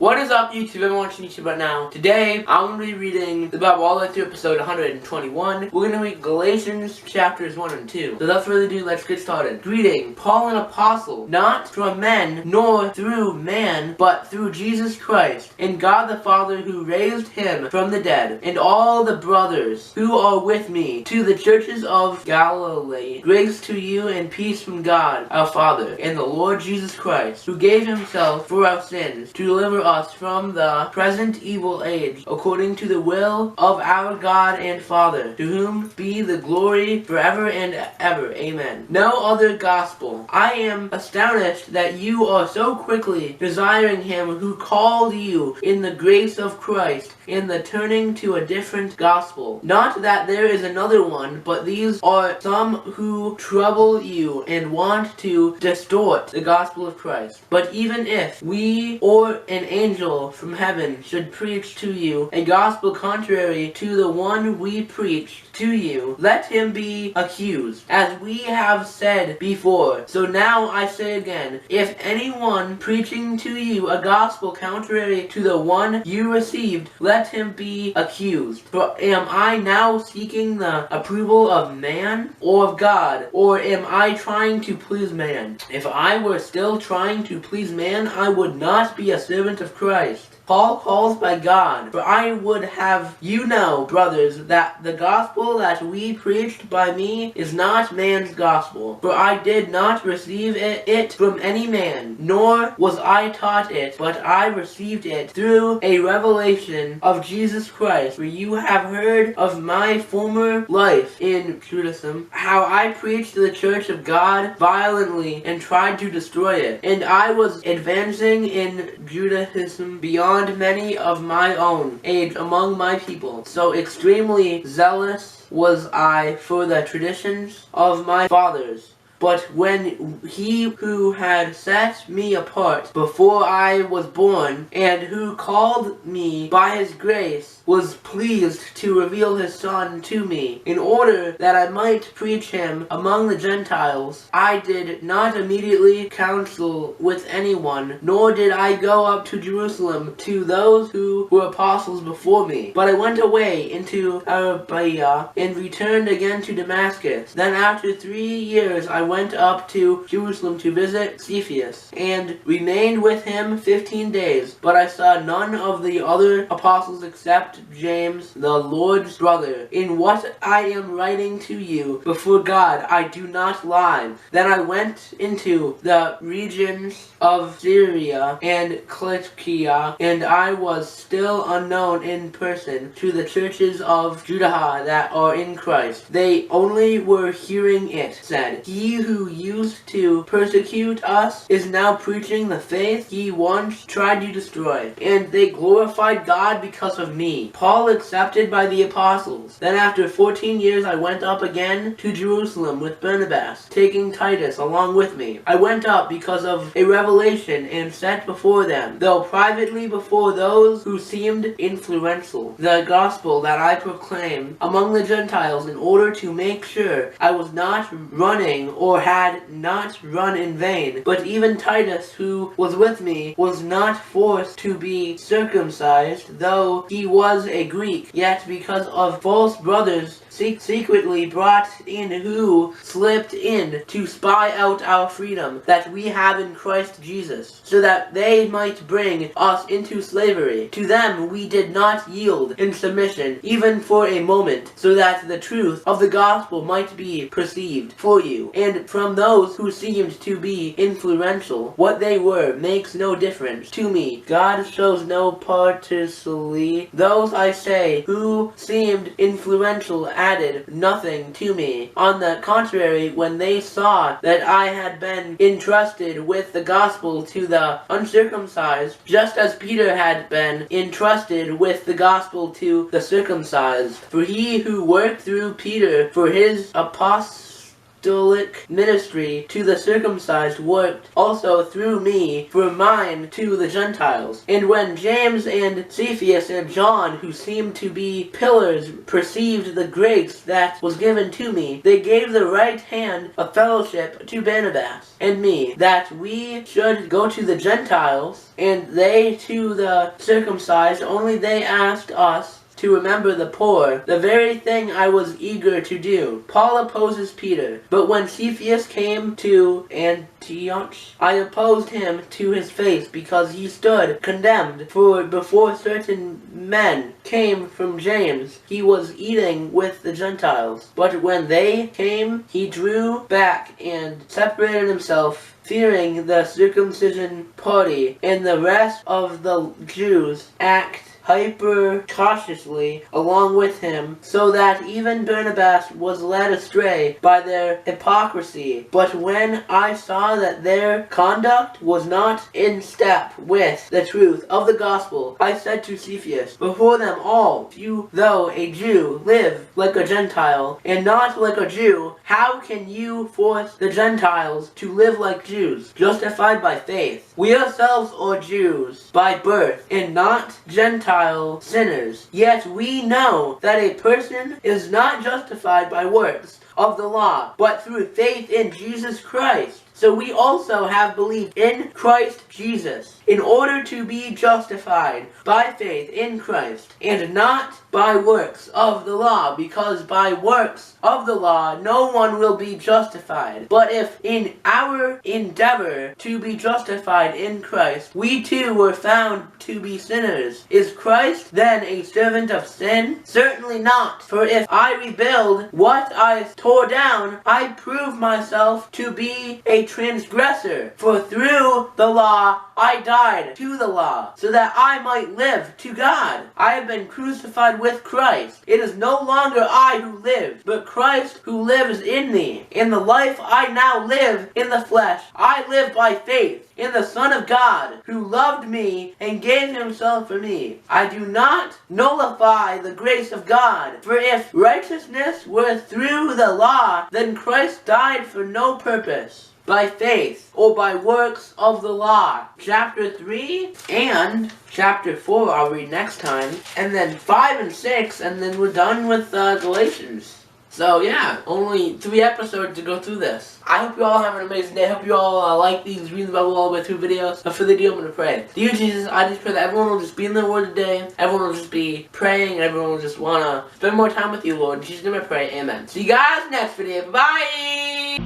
What is up, YouTube? Everyone watching YouTube right now. Today, I'm going to be reading the Bible all the way through episode 121. We're going to read Galatians chapters 1 and 2. So without further ado, let's get started. Greeting, Paul, an apostle, not from men, nor through man, but through Jesus Christ, and God the Father who raised him from the dead, and all the brothers who are with me, to the churches of Galilee. Grace to you and peace from God our Father, and the Lord Jesus Christ, who gave himself for our sins, to deliver us from the present evil age, according to the will of our God and Father, to whom be the glory forever and ever. Amen. No other gospel. I am astonished that you are so quickly desiring him who called you in the grace of Christ, in the turning to a different gospel. Not that there is another one, but these are some who trouble you and want to distort the gospel of Christ. But even if we or an angel from heaven should preach to you a gospel contrary to the one we preached to you, let him be accused, as we have said before. So now I say again, if anyone preaching to you a gospel contrary to the one you received, let him be accused. For am I now seeking the approval of man or of God, or am I trying to please man? If I were still trying to please man, I would not be a servant of Christ. Paul calls by God, for I would have you know, brothers, that the gospel that we preached by me is not man's gospel. For I did not receive it from any man, nor was I taught it, but I received it through a revelation of Jesus Christ. For you have heard of my former life in Judaism, how I preached the church of God violently and tried to destroy it. And I was advancing in Judaism beyond many of my own age among my people. So extremely zealous was I for the traditions of my fathers. But when he who had set me apart before I was born, and who called me by his grace, was pleased to reveal his Son to me, in order that I might preach him among the Gentiles, I did not immediately counsel with anyone, nor did I go up to Jerusalem to those who were apostles before me. But I went away into Arabia, and returned again to Damascus. Then after 3 years I went up to Jerusalem to visit Cephas, and remained with him 15 days. But I saw none of the other apostles except James, the Lord's brother. In what I am writing to you before God, I do not lie. Then I went into the regions of Syria and Cilicia, and I was still unknown in person to the churches of Judah that are in Christ. They only were hearing it said, He who used to persecute us is now preaching the faith he once tried to destroy. And they glorified God because of me. Paul accepted by the apostles. Then after 14 years I went up again to Jerusalem with Barnabas, taking Titus along with me. I went up because of a revelation and set before them, though privately before those who seemed influential, the gospel that I proclaimed among the Gentiles, in order to make sure I was not running or had not run in vain. But even Titus, who was with me, was not forced to be circumcised, though he was a Greek, yet because of false brothers secretly brought in, who slipped in to spy out our freedom that we have in Christ Jesus, so that they might bring us into slavery. To them we did not yield in submission, even for a moment, so that the truth of the gospel might be perceived for you. And from those who seemed to be influential, what they were makes no difference to me. God shows no partiality. Those, I say, who seemed influential added nothing to me. On the contrary, when they saw that I had been entrusted with the gospel to the uncircumcised, just as Peter had been entrusted with the gospel to the circumcised, for he who worked through Peter for his apostolic ministry to the circumcised worked also through me for mine to the Gentiles. And when James and Cephas and John, who seemed to be pillars, perceived the grace that was given to me, they gave the right hand of fellowship to Barnabas and me, that we should go to the Gentiles, and they to the circumcised. Only they asked us to remember the poor, the very thing I was eager to do. Paul opposes Peter, but when Cephas came to Antioch, I opposed him to his face, because he stood condemned. For before certain men came from James, he was eating with the Gentiles. But when they came, he drew back and separated himself, fearing the circumcision party. And the rest of the Jews act hyper cautiously along with him, so that even Barnabas was led astray by their hypocrisy. But when I saw that their conduct was not in step with the truth of the gospel, I said to Cephas before them all, you, though a Jew, live like a Gentile, and not like a Jew, how can you force the Gentiles to live like Jews, justified by faith? We ourselves are Jews by birth, and not Gentiles sinners. Yet we know that a person is not justified by works of the law, but through faith in Jesus Christ. So we also have believed in Christ Jesus, in order to be justified by faith in Christ, and not by works of the law, because by works of the law no one will be justified. But if in our endeavor to be justified in Christ, we too were found to be sinners, is Christ then a servant of sin? Certainly not. For if I rebuild what I tore down, I prove myself to be a transgressor. For through the law I died to the law, so that I might live to God. I have been crucified with Christ. It is no longer I who live, but Christ who lives in me. In the life I now live in the flesh, I live by faith in the Son of God, who loved me and gave himself for me. I do not nullify the grace of God, for if righteousness were through the law, then Christ died for no purpose. By faith, or by works of the law. Chapter 3 and chapter 4 I'll read next time, and then 5 and 6, and then we're done with Galatians. So yeah, only 3 episodes to go through this. I hope you all have an amazing day. I hope you all like these Reading the Bible all the way through videos. But for the deal, I'm going to pray. Dear Jesus, I just pray that everyone will just be in the Word today. Everyone will just be praying, and everyone will just want to spend more time with you, Lord. In Jesus' name I pray, amen. See you guys next video. Bye-bye!